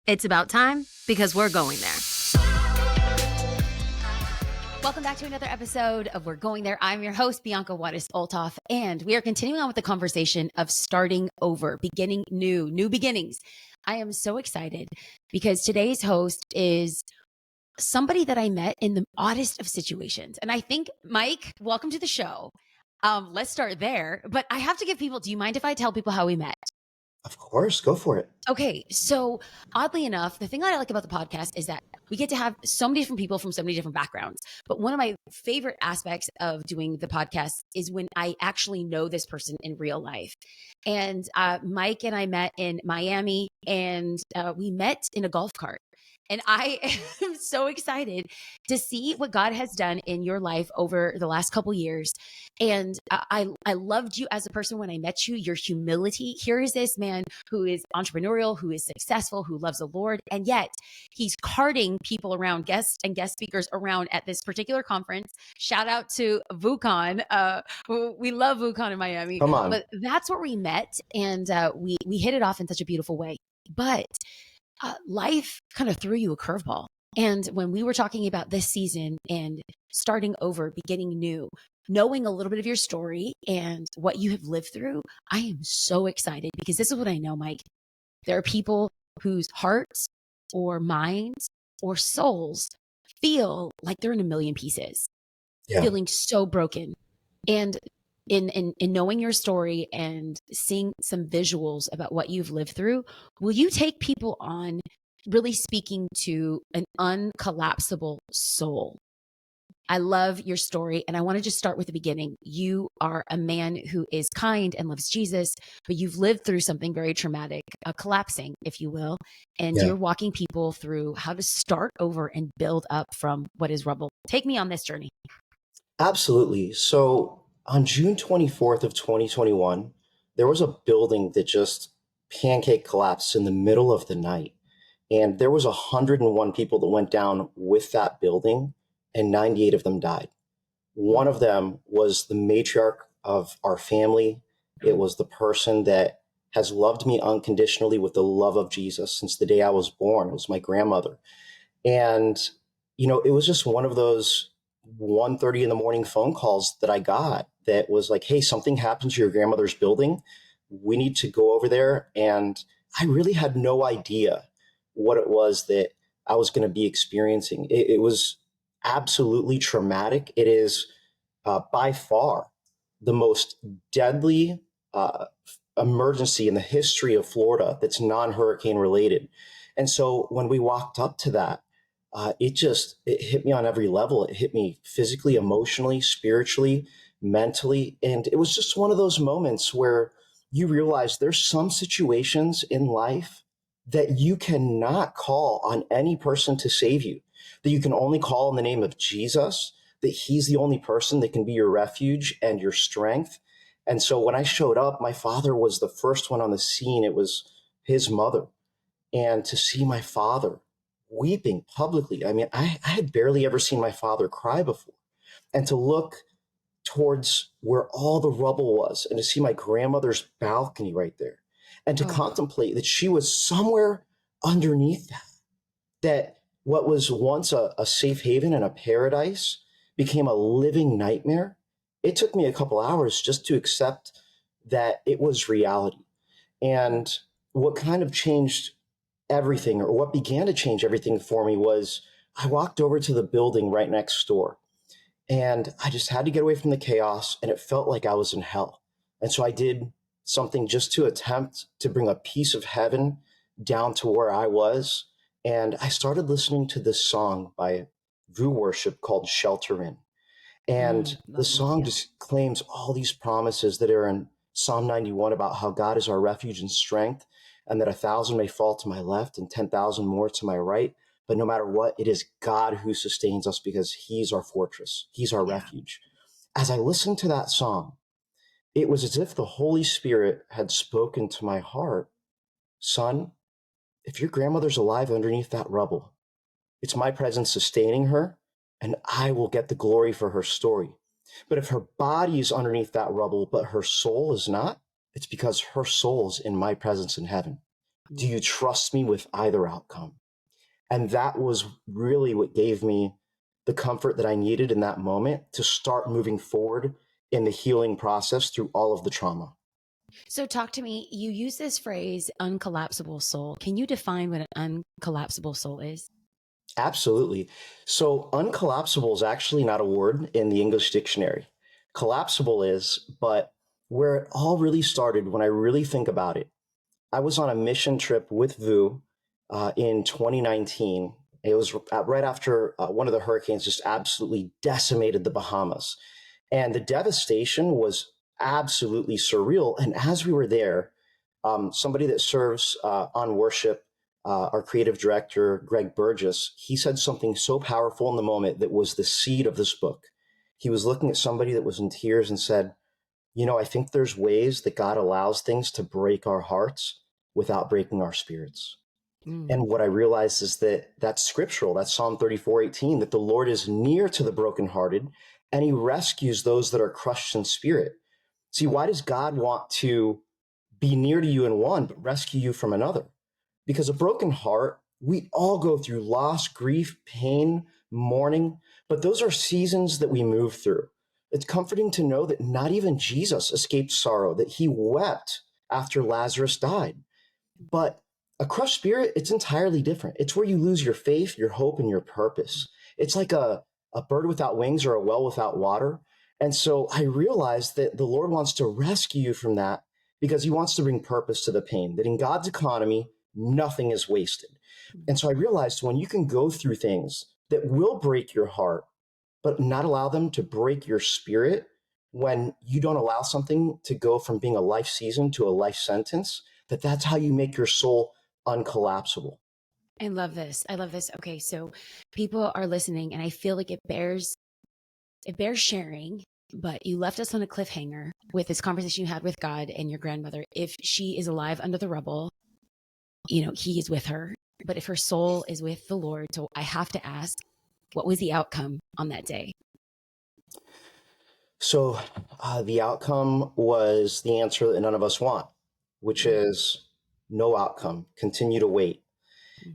It's about time because we're going there. Welcome back to another episode of We're Going There. I'm your host, Bianca Olthoff, and we are continuing on with the conversation of starting over, beginning new beginnings. I am so excited because today's host is somebody that I met in the oddest of situations. And I think, Mike, welcome to the show. Let's start there. But I have to give people, do you mind if I tell people how we met? Of course, go for it. Okay, so oddly enough, the thing that I like about the podcast is that we get to have so many different people from so many different backgrounds. But one of my favorite aspects of doing the podcast is when I actually know this person in real life. And Mike and I met in Miami, and we met in a golf cart. And I am so excited to see what God has done in your life over the last couple years. And I loved you as a person when I met you, your humility. Here is this man who is entrepreneurial, who is successful, who loves the Lord. And yet he's carting people around, guests and guest speakers around at this particular conference. Shout out to VuCon. We love VuCon in Miami. Come on. But that's where we met. And we hit it off in such a beautiful way. But life kind of threw you a curveball. And when we were talking about this season and starting over, beginning new, knowing a little bit of your story and what you have lived through, I am so excited because this is what I know, Mike. There are people whose hearts or minds or souls feel like they're in a million pieces, feeling so broken. And in knowing your story and seeing some visuals about what you've lived through, will you take people on really speaking to an uncollapsible soul? I love your story, and I want to just start with the beginning. You are a man who is kind and loves Jesus, but you've lived through something very traumatic, a collapsing, if you will, and you're walking people through how to start over and build up from what is rubble. Take me on this journey. Absolutely. So on June 24th of 2021, there was a building that just pancake collapsed in the middle of the night. And there was 101 people that went down with that building, and 98 of them died. One of them was the matriarch of our family. It was the person that has loved me unconditionally with the love of Jesus since the day I was born. It was my grandmother. And, you know, it was just one of those 1:30 in the morning phone calls that I got that was like, hey, something happened to your grandmother's building. We need to go over there. And I really had no idea what it was that I was going to be experiencing. It was absolutely traumatic. It is by far the most deadly emergency in the history of Florida that's non-hurricane related. And so when we walked up to that, it hit me on every level. It hit me physically, emotionally, spiritually, mentally. And it was just one of those moments where you realize there's some situations in life that you cannot call on any person to save you, that you can only call in the name of Jesus, that he's the only person that can be your refuge and your strength. And so when I showed up, my father was the first one on the scene. It was his mother. And to see my father weeping publicly, I mean, I had barely ever seen my father cry before. And to look towards where all the rubble was and to see my grandmother's balcony right there and to contemplate that she was somewhere underneath that what was once a safe haven and a paradise became a living nightmare. It took me a couple hours just to accept that it was reality. And what kind of changed everything, or what began to change everything for me, was I walked over to the building right next door. And I just had to get away from the chaos, and it felt like I was in hell. And so I did something just to attempt to bring a piece of heaven down to where I was. And I started listening to this song by Vu Worship called Shelter In. And the song just claims all these promises that are in Psalm 91 about how God is our refuge and strength, and that 1,000 may fall to my left and 10,000 more to my right. But no matter what, it is God who sustains us because he's our fortress. He's our refuge. As I listened to that song, it was as if the Holy Spirit had spoken to my heart. Son, if your grandmother's alive underneath that rubble, it's my presence sustaining her, and I will get the glory for her story. But if her body is underneath that rubble, but her soul is not, it's because her soul is in my presence in heaven. Do you trust me with either outcome? And that was really what gave me the comfort that I needed in that moment to start moving forward in the healing process through all of the trauma. So talk to me. You use this phrase, uncollapsible soul. Can you define what an uncollapsible soul is? Absolutely. So uncollapsible is actually not a word in the English dictionary. Collapsible is, but where it all really started, when I really think about it, I was on a mission trip with Vu in 2019. It was right after one of the hurricanes just absolutely decimated the Bahamas. And the devastation was absolutely surreal. And as we were there, somebody that serves on worship, our creative director, Greg Burgess, he said something so powerful in the moment that was the seed of this book. He was looking at somebody that was in tears and said, you know, I think there's ways that God allows things to break our hearts without breaking our spirits. Mm. And what I realized is that that's scriptural. That's Psalm 34:18, that the Lord is near to the brokenhearted and he rescues those that are crushed in spirit. See, why does God want to be near to you in one, but rescue you from another? Because a broken heart, we all go through loss, grief, pain, mourning, but those are seasons that we move through. It's comforting to know that not even Jesus escaped sorrow, that he wept after Lazarus died. But a crushed spirit, it's entirely different. It's where you lose your faith, your hope, and your purpose. It's like a bird without wings or a well without water. And so I realized that the Lord wants to rescue you from that because he wants to bring purpose to the pain, that in God's economy, nothing is wasted. And so I realized when you can go through things that will break your heart, but not allow them to break your spirit, when you don't allow something to go from being a life season to a life sentence, that's how you make your soul uncollapsible. I love this. I love this. Okay. So people are listening and I feel like it bears sharing, but you left us on a cliffhanger with this conversation you had with God and your grandmother. If she is alive under the rubble, he is with her, but if her soul is with the Lord. So I have to ask, what was the outcome on that day? So the outcome was the answer that none of us want, which is no outcome, continue to wait.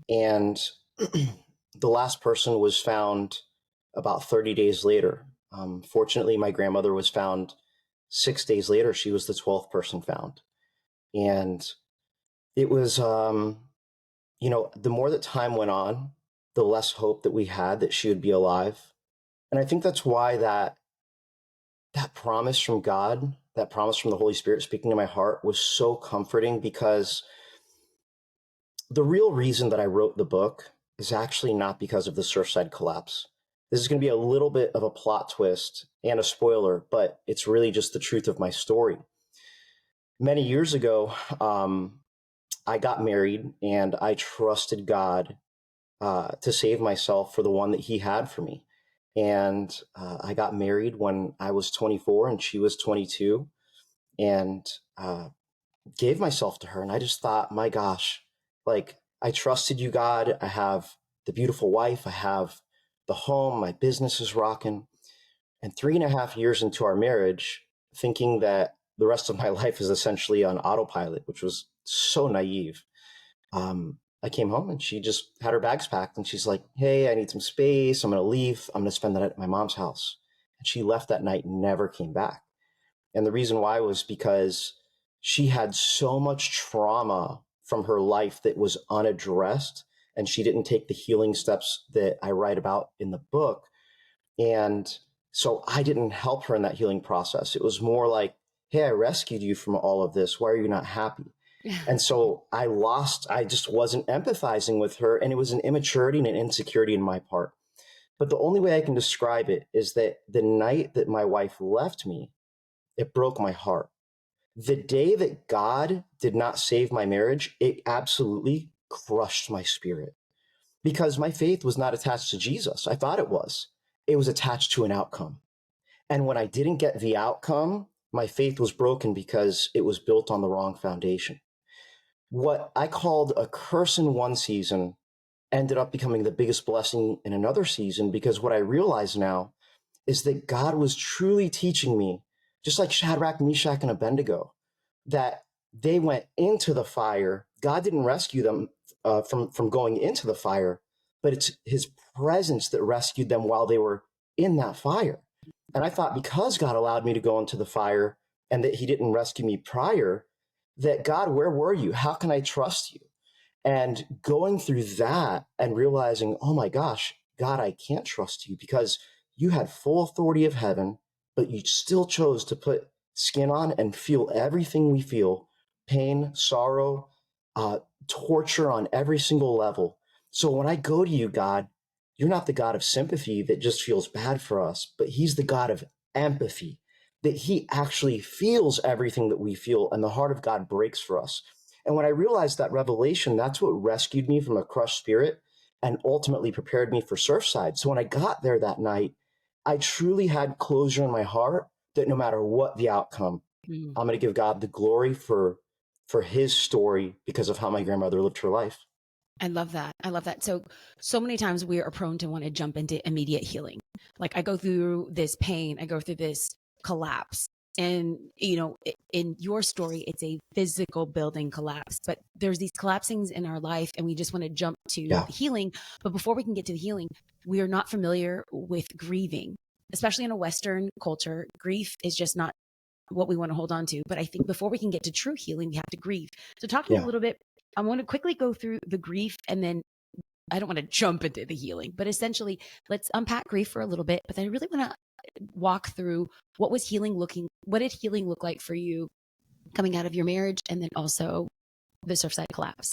And the last person was found about 30 days later. Fortunately, my grandmother was found 6 days later. She was the 12th person found. And it was, the more that time went on, the less hope that we had that she would be alive. And I think that's why that promise from God, that promise from the Holy Spirit speaking to my heart was so comforting, because the real reason that I wrote the book is actually not because of the Surfside collapse. This is going to be a little bit of a plot twist and a spoiler, but it's really just the truth of my story. Many years ago, I got married and I trusted God to save myself for the one that he had for me. And I got married when I was 24 and she was 22, and gave myself to her. And I just thought, my gosh, like, I trusted you, God. I have the beautiful wife. I have the home. My business is rocking. And 3.5 years into our marriage, thinking that the rest of my life is essentially on autopilot, which was so naive. I came home and she just had her bags packed and she's like, hey, I need some space. I'm going to leave. I'm going to spend the night at my mom's house. And she left that night and never came back. And the reason why was because she had so much trauma from her life that was unaddressed, and she didn't take the healing steps that I write about in the book. And so I didn't help her in that healing process. It was more like, hey, I rescued you from all of this. Why are you not happy? And so I just wasn't empathizing with her. And it was an immaturity and an insecurity in my part. But the only way I can describe it is that the night that my wife left me, it broke my heart. The day that God did not save my marriage, it absolutely crushed my spirit, because my faith was not attached to Jesus. I thought it was. It was attached to an outcome. And when I didn't get the outcome, my faith was broken because it was built on the wrong foundation. What I called a curse in one season ended up becoming the biggest blessing in another season, because what I realize now is that God was truly teaching me, just like Shadrach, Meshach, and Abednego, that they went into the fire. God didn't rescue them from going into the fire, but it's his presence that rescued them while they were in that fire. And I thought, because God allowed me to go into the fire and that he didn't rescue me prior, that God, where were you? How can I trust you? And going through that and realizing, oh my gosh, God, I can't trust you because you had full authority of heaven, but you still chose to put skin on and feel everything we feel: pain, sorrow, torture on every single level. So when I go to you, God, you're not the God of sympathy that just feels bad for us, but he's the God of empathy, that he actually feels everything that we feel, and the heart of God breaks for us. And when I realized that revelation, that's what rescued me from a crushed spirit and ultimately prepared me for Surfside. So when I got there that night, I truly had closure in my heart that no matter what the outcome, Mm. I'm going to give God the glory for his story because of how my grandmother lived her life. I love that. I love that. So many times we are prone to want to jump into immediate healing. Like, I go through this pain, I go through this collapse. And, in your story, it's a physical building collapse, but there's these collapsings in our life and we just want to jump to Yeah. healing. But before we can get to the healing, we are not familiar with grieving, especially in a Western culture. Grief is just not what we want to hold on to. But I think before we can get to true healing, we have to grieve. So talk to me a little bit. I want to quickly go through the grief, and then I don't want to jump into the healing, but essentially let's unpack grief for a little bit. But I really want to walk through what did healing look like for you coming out of your marriage, and then also the Surfside collapse.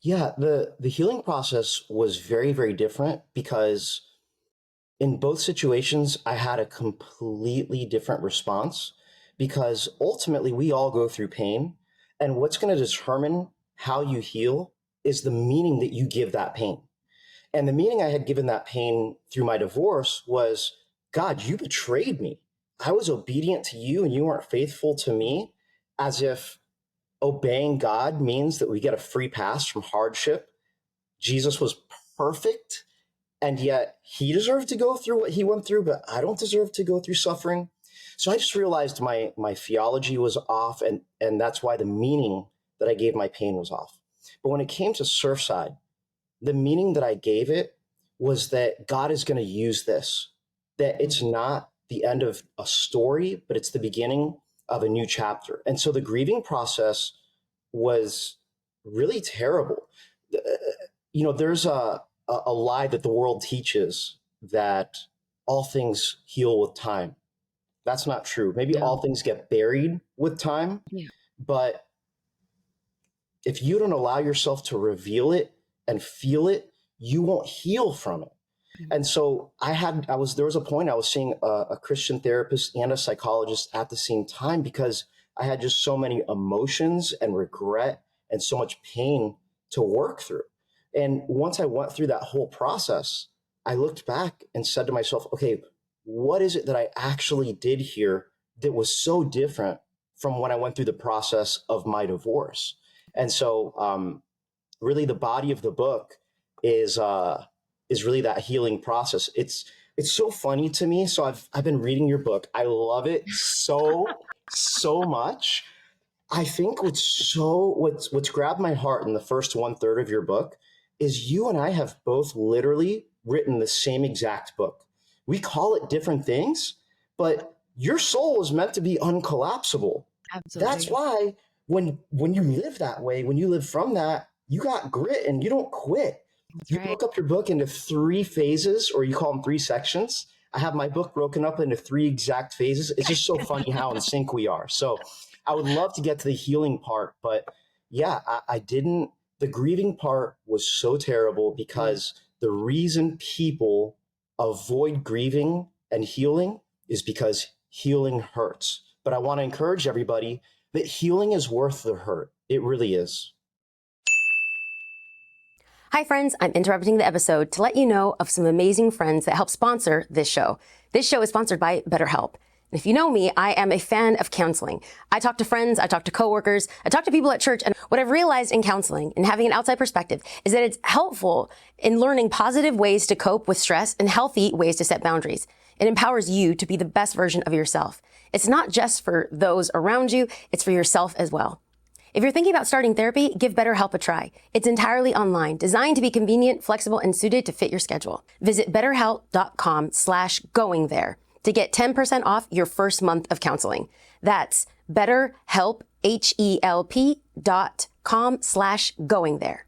Yeah, the healing process was very, very different because in both situations, I had a completely different response, because ultimately we all go through pain. And what's going to determine how you heal is the meaning that you give that pain. And the meaning I had given that pain through my divorce was, God, you betrayed me. I was obedient to you and you weren't faithful to me, as if obeying God means that we get a free pass from hardship. Jesus was perfect, and yet he deserved to go through what he went through, but I don't deserve to go through suffering. So I just realized my theology was off, and that's why the meaning that I gave my pain was off. But when it came to Surfside, the meaning that I gave it was that God is going to use this, that it's not the end of a story, but it's the beginning of a new chapter. And so the grieving process was really terrible. There's a lie that the world teaches that all things heal with time. That's not true. Maybe No. all things get buried with time, Yeah. but if you don't allow yourself to reveal it and feel it, you won't heal from it. And so there was a point I was seeing a Christian therapist and a psychologist at the same time, because I had just so many emotions and regret and so much pain to work through. And once I went through that whole process, I looked back and said to myself, okay, what is it that I actually did here that was so different from when I went through the process of my divorce? And so, really, the body of the book is really that healing process. It's so funny to me. So I've been reading your book. I love it so much. I think what's grabbed my heart in the first 1/3 of your book is you and I have both literally written the same exact book. We call it different things, but your soul is meant to be uncollapsible. That's Absolutely. why when you live that way, when you live from that, you got grit and you don't quit. That's You right. broke up your book into 3 phases, or you call them 3 sections. I have my book broken up into 3 exact phases. It's just so funny how in sync we are. So I would love to get to the healing part, but yeah, I didn't. The grieving part was so terrible because the reason people avoid grieving and healing is because healing hurts. But I want to encourage everybody that healing is worth the hurt. It really is. Hi, friends. I'm interrupting the episode to let you know of some amazing friends that help sponsor this show. This show is sponsored by BetterHelp. And if you know me, I am a fan of counseling. I talk to friends, I talk to coworkers, I talk to people at church, and what I've realized in counseling and having an outside perspective is that it's helpful in learning positive ways to cope with stress and healthy ways to set boundaries. It empowers you to be the best version of yourself. It's not just for those around you, it's for yourself as well. If you're thinking about starting therapy, give BetterHelp a try. It's entirely online, designed to be convenient, flexible, and suited to fit your schedule. Visit betterhelp.com/going there to get 10% off your first month of counseling. That's BetterHelp, HELP.com/going there.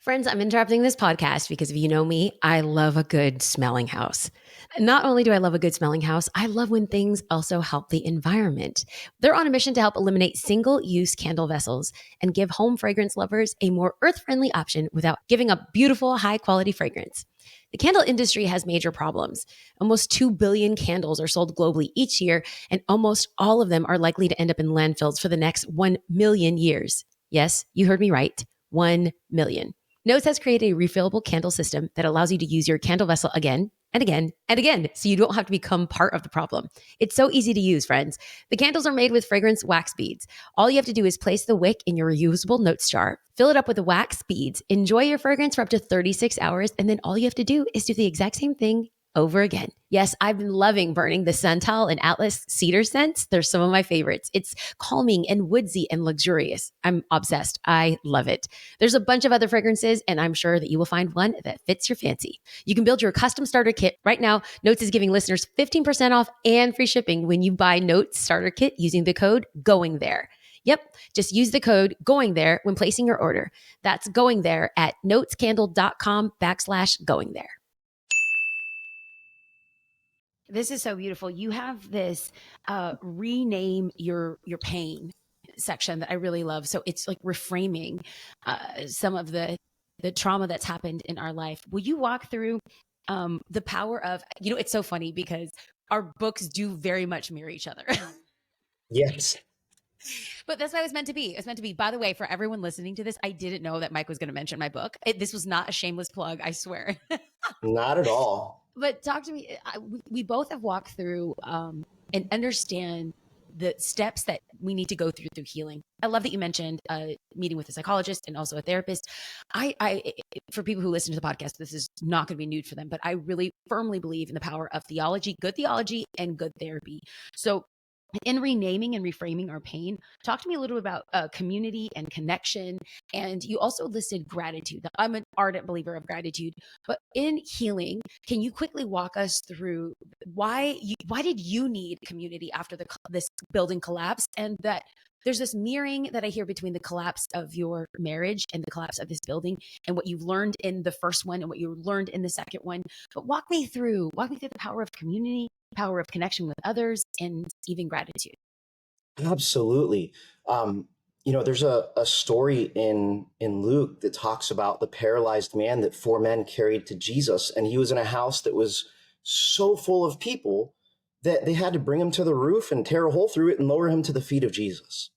Friends, I'm interrupting this podcast because if you know me, I love a good smelling house. Not only do I love a good smelling house, I love when things also help the environment. They're on a mission to help eliminate single-use candle vessels and give home fragrance lovers a more earth-friendly option without giving up beautiful, high-quality fragrance. The candle industry has major problems. Almost 2 billion candles are sold globally each year, and almost all of them are likely to end up in landfills for the next 1 million years. Yes, you heard me right, 1 million. Notes has created a refillable candle system that allows you to use your candle vessel again and again and again, so you don't have to become part of the problem. It's so easy to use, friends. The candles are made with fragrance wax beads. All you have to do is place the wick in your reusable notes jar, fill it up with the wax beads, enjoy your fragrance for up to 36 hours, and then all you have to do is do the exact same thing over again. Yes, I've been loving burning the Santal and Atlas cedar scents. They're some of my favorites. It's calming and woodsy and luxurious. I'm obsessed. I love it. There's a bunch of other fragrances, and I'm sure that you will find one that fits your fancy. You can build your custom starter kit. Right now, Notes is giving listeners 15% off and free shipping when you buy Notes starter kit using the code GOING THERE. Yep, just use the code GOING THERE when placing your order. That's going there at notescandle.com/going there. This is so beautiful. You have this rename your pain section that I really love. So it's like reframing some of the trauma that's happened in our life. Will you walk through the power of, it's so funny because our books do very much mirror each other. Yes. But that's what it was meant to be. It was meant to be. By the way, for everyone listening to this, I didn't know that Mike was going to mention my book. This was not a shameless plug, I swear. Not at all. But talk to me. We both have walked through and understand the steps that we need to go through healing. I love that you mentioned meeting with a psychologist and also a therapist. I for people who listen to the podcast, this is not going to be new for them, but I really firmly believe in the power of theology, and good therapy. So in renaming and reframing our pain, talk to me a little bit about community and connection. And you also listed gratitude. I'm an ardent believer of gratitude, but in healing, can you quickly walk us through why did you need community after this building collapse? And that there's this mirroring that I hear between the collapse of your marriage and the collapse of this building and what you've learned in the first one and what you learned in the second one. But walk me through the power of community, power of connection with others, and even gratitude. Absolutely. There's a story in Luke that talks about the paralyzed man that 4 men carried to Jesus. And he was in a house that was so full of people that they had to bring him to the roof and tear a hole through it and lower him to the feet of Jesus.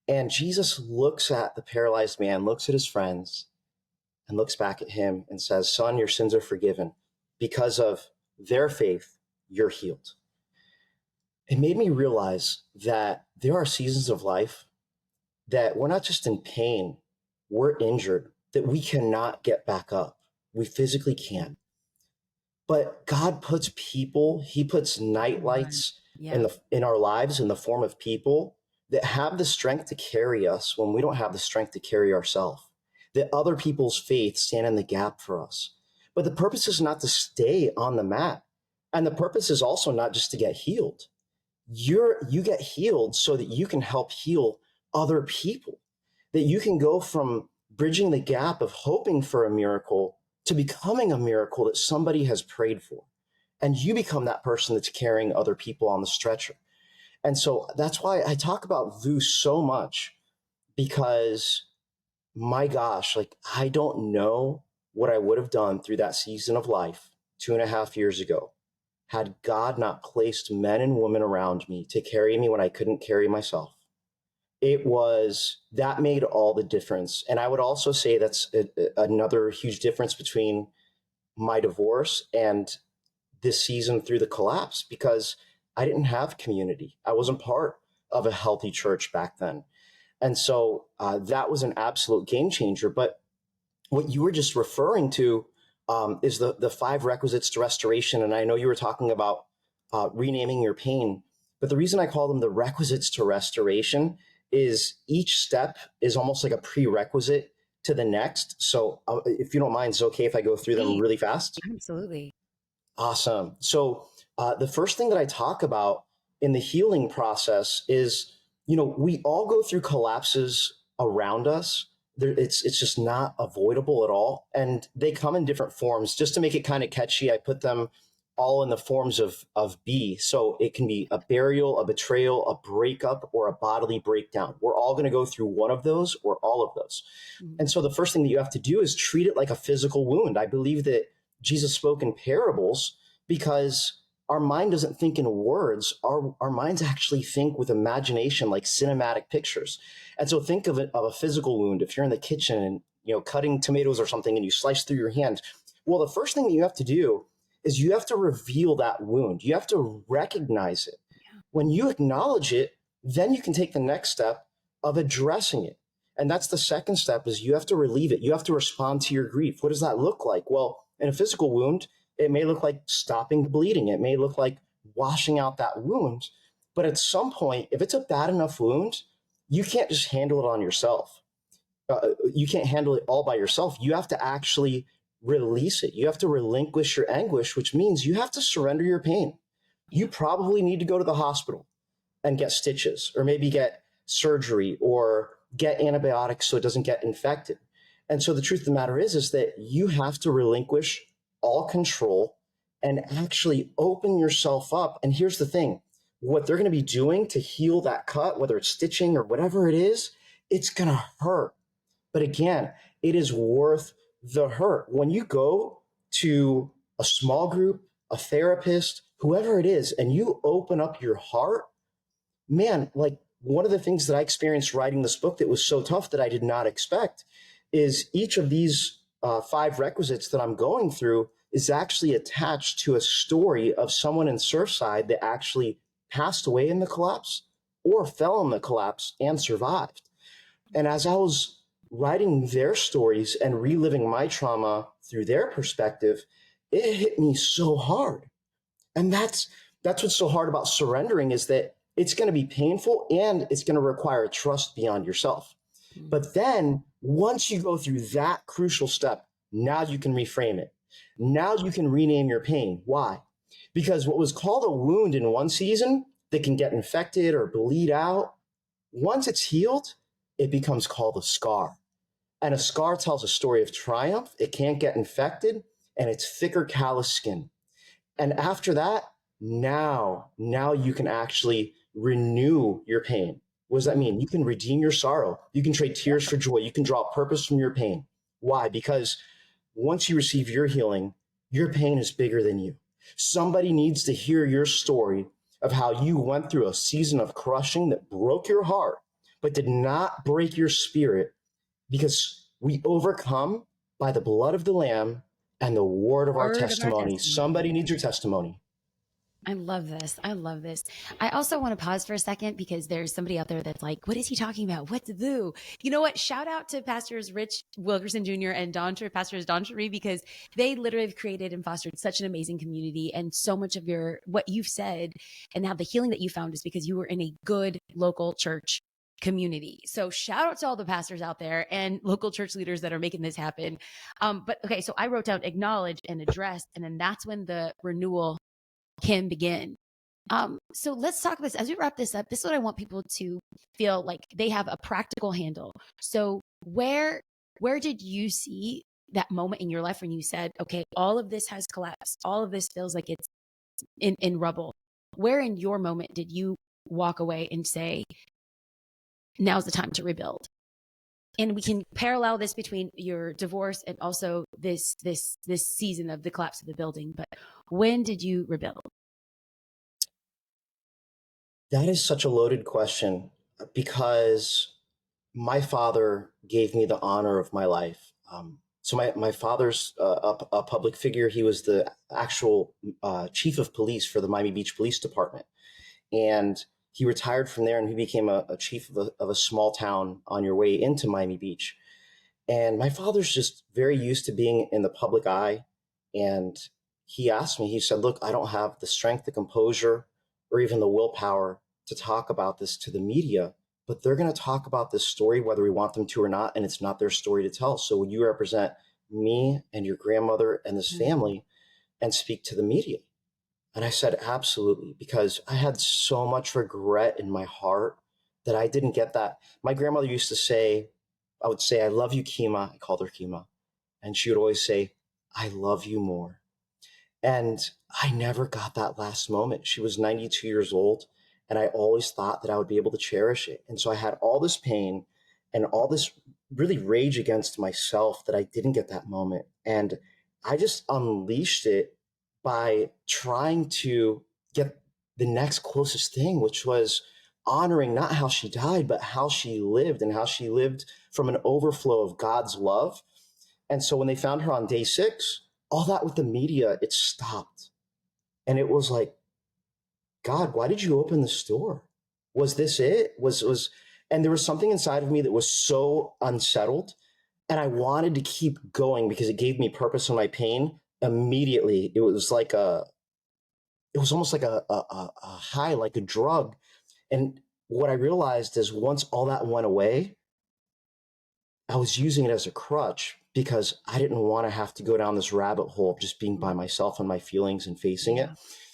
And Jesus looks at the paralyzed man, looks at his friends, and looks back at him and says, "Son, your sins are forgiven. Because of their faith, you're healed." It made me realize that there are seasons of life that we're not just in pain, we're injured, that we cannot get back up. We physically can't. But God puts people, he puts night lights in our lives in the form of people that have the strength to carry us when we don't have the strength to carry ourselves. That other people's faith stand in the gap for us. But the purpose is not to stay on the mat. And the purpose is also not just to get healed. You get healed so that you can help heal other people, that you can go from bridging the gap of hoping for a miracle to becoming a miracle that somebody has prayed for. And you become that person that's carrying other people on the stretcher. And so that's why I talk about VU so much, because my gosh, I don't know what I would have done through that season of life 2.5 years ago had God not placed men and women around me to carry me when I couldn't carry myself. That made all the difference. And I would also say that's another huge difference between my divorce and this season through the collapse, because I didn't have community. I wasn't part of a healthy church back then. And so that was an absolute game changer. But what you were just referring to is the five requisites to restoration. And I know you were talking about renaming your pain, but the reason I call them the requisites to restoration is each step is almost like a prerequisite to the next. So if you don't mind, it's okay if I go through them really fast? Absolutely. Awesome. So the first thing that I talk about in the healing process is, we all go through collapses around us. It's just not avoidable at all. And they come in different forms. Just to make it kind of catchy, I put them all in the forms of B. So it can be a burial, a betrayal, a breakup, or a bodily breakdown. We're all going to go through one of those or all of those. Mm-hmm. And so the first thing that you have to do is treat it like a physical wound. I believe that Jesus spoke in parables because our mind doesn't think in words. Our minds actually think with imagination, like cinematic pictures. And so think of it of a physical wound. If you're in the kitchen and, cutting tomatoes or something and you slice through your hand, well, the first thing that you have to do is you have to reveal that wound. You have to recognize it. Yeah. When you acknowledge it, then you can take the next step of addressing it. And that's the second step, is you have to relieve it. You have to respond to your grief. What does that look like? Well, in a physical wound, it may look like stopping the bleeding. It may look like washing out that wound. But at some point, if it's a bad enough wound, you can't just handle it on yourself. You can't handle it all by yourself. You have to actually release it. You have to relinquish your anguish, which means you have to surrender your pain. You probably need to go to the hospital and get stitches, or maybe get surgery, or get antibiotics so it doesn't get infected. And so the truth of the matter is that you have to relinquish all control and actually open yourself up. And here's the thing, what they're going to be doing to heal that cut, whether it's stitching or whatever it is, it's going to hurt. But again, it is worth the hurt. When you go to a small group, a therapist, whoever it is, and you open up your heart, man, like one of the things that I experienced writing this book that was so tough that I did not expect is each of these five requisites that I'm going through is actually attached to a story of someone in Surfside that actually passed away in the collapse or fell in the collapse and survived. And as I was writing their stories and reliving my trauma through their perspective, it hit me so hard. And that's what's so hard about surrendering, is that it's going to be painful and it's going to require trust beyond yourself. But then once you go through that crucial step, now you can reframe it. Now you can rename your pain. Why? Because what was called a wound in one season that can get infected or bleed out, once it's healed, it becomes called a scar. And a scar tells a story of triumph. It can't get infected, and it's thicker, callous skin. And after that, now you can actually renew your pain. What does that mean? You can redeem your sorrow. You can trade tears for joy. You can draw purpose from your pain. Why? Because once you receive your healing, your pain is bigger than you. Somebody needs to hear your story of how you went through a season of crushing that broke your heart, but did not break your spirit, because we overcome by the blood of the Lamb and the word of our testimony. Somebody needs your testimony. I love this. I love this. I also want to pause for a second, because there's somebody out there that's like, what is he talking about? What to do? You know what? Shout out to Pastors Rich Wilkerson Jr. and Pastors Don Cherie, because they literally have created and fostered such an amazing community. And so much of what you've said and now the healing that you found is because you were in a good local church community. So shout out to all the pastors out there and local church leaders that are making this happen. But okay, so I wrote down acknowledge and address, and then that's when the renewal can begin. So let's talk about this as we wrap this up. This is what I want people to feel like they have a practical handle. So where did you see that moment in your life when you said, okay, all of this has collapsed. All of this feels like it's in rubble. Where in your moment did you walk away and say, now's the time to rebuild? And we can parallel this between your divorce and also this season of the collapse of the building. But when did you rebuild? That is such a loaded question, because my father gave me the honor of my life. So my father's a public figure. He was the actual chief of police for the Miami Beach Police Department. And he retired from there, and he became a chief of a small town on your way into Miami Beach. And my father's just very used to being in the public eye. And he asked me, he said, look, I don't have the strength, the composure, or even the willpower to talk about this to the media, but they're going to talk about this story, whether we want them to or not. And it's not their story to tell. So would you represent me and your grandmother and this family and speak to the media? And I said, absolutely, because I had so much regret in my heart that I didn't get that. My grandmother used to say, I would say, I love you, Kima. I called her Kima. And she would always say, I love you more. And I never got that last moment. She was 92 years old, and I always thought that I would be able to cherish it. And so I had all this pain and all this really rage against myself that I didn't get that moment. And I just unleashed it by trying to get the next closest thing, which was honoring not how she died, but how she lived, and how she lived from an overflow of God's love. And so when they found her on day 6, all that with the media, it stopped. And it was like, God, why did you open this door? Was this it? And there was something inside of me that was so unsettled. And I wanted to keep going because it gave me purpose in my pain immediately. It was almost like a high, like a drug. And what I realized is once all that went away, I was using it as a crutch because I didn't want to have to go down this rabbit hole of just being by myself and my feelings and facing it.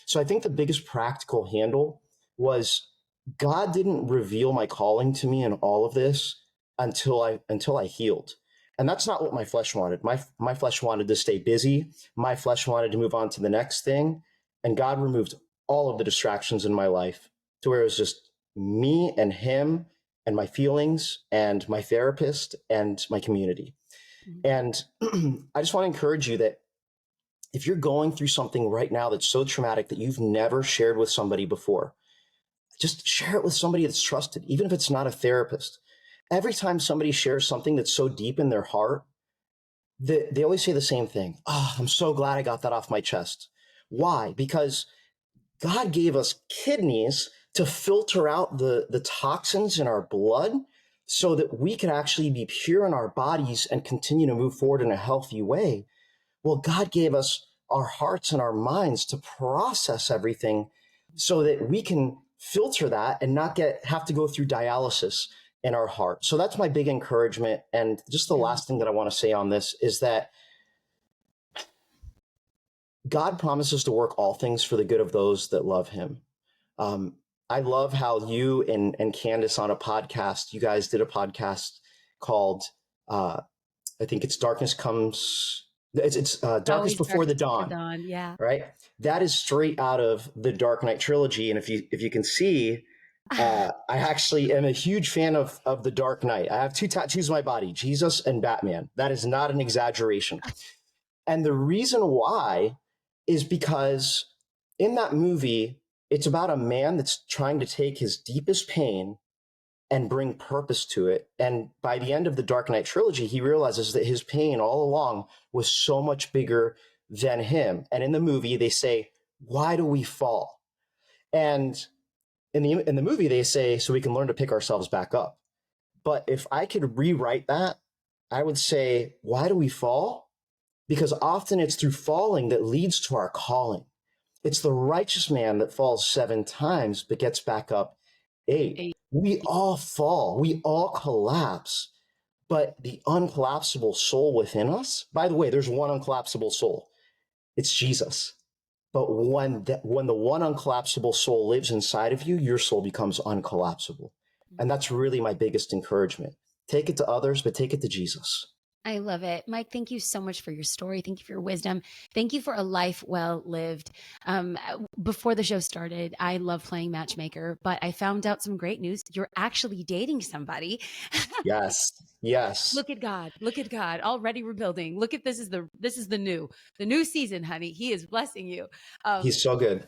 So I think the biggest practical handle was God didn't reveal my calling to me in all of this until I healed. And that's not what my flesh wanted. My flesh wanted to stay busy. My flesh wanted to move on to the next thing. And God removed all of the distractions in my life to where it was just me and him and my feelings and my therapist and my community. And I just want to encourage you that if you're going through something right now that's so traumatic that you've never shared with somebody before, just share it with somebody that's trusted, even if it's not a therapist. Every time somebody shares something that's so deep in their heart, they always say the same thing. Oh, I'm so glad I got that off my chest. Why? Because God gave us kidneys to filter out the toxins in our blood so that we could actually be pure in our bodies and continue to move forward in a healthy way. Well, God gave us our hearts and our minds to process everything so that we can filter that and not have to go through dialysis in our heart. So that's my big encouragement. And just the last thing that I want to say on this is that God promises to work all things for the good of those that love him. I love how you and Candace on a podcast, you guys did a podcast called, I think it's Darkness Comes, it's Darkness Before the Dawn. Yeah. Right? That is straight out of the Dark Knight trilogy. And if you can see, I actually am a huge fan of the Dark Knight. I have 2 tattoos on my body, Jesus and Batman. That is not an exaggeration. And the reason why is because in that movie, it's about a man that's trying to take his deepest pain and bring purpose to it. And by the end of the Dark Knight trilogy, he realizes that his pain all along was so much bigger than him. And in the movie, they say, why do we fall? And in the movie, they say, so we can learn to pick ourselves back up. But if I could rewrite that, I would say, why do we fall? Because often it's through falling that leads to our calling. It's the righteous man that falls 7 times, but gets back up 8. We all fall. We all collapse. But the uncollapsible soul within us, by the way, there's one uncollapsible soul. It's Jesus. But when the one uncollapsible soul lives inside of you, your soul becomes uncollapsible. And that's really my biggest encouragement. Take it to others, but take it to Jesus. I love it. Mike, thank you so much for your story. Thank you for your wisdom. Thank you for a life well lived. Before the show started, I love playing matchmaker, but I found out some great news. You're actually dating somebody. Yes. Look at God. Look at God. Already rebuilding. Look at this is the new season, honey. He is blessing you. He's so good.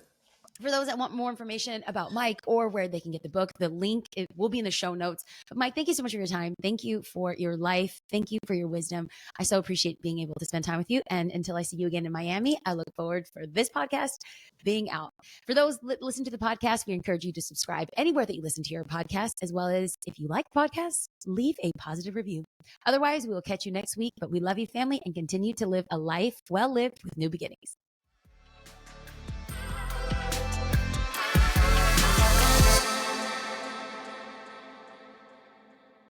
For those that want more information about Mike or where they can get the book, the link, it will be in the show notes. But Mike, thank you so much for your time. Thank you for your life. Thank you for your wisdom. I so appreciate being able to spend time with you. And until I see you again in Miami, I look forward for this podcast being out. For those that listen to the podcast, we encourage you to subscribe anywhere that you listen to your podcast, as well as if you like podcasts, leave a positive review. Otherwise, we will catch you next week. But we love you, family, and continue to live a life well lived with new beginnings.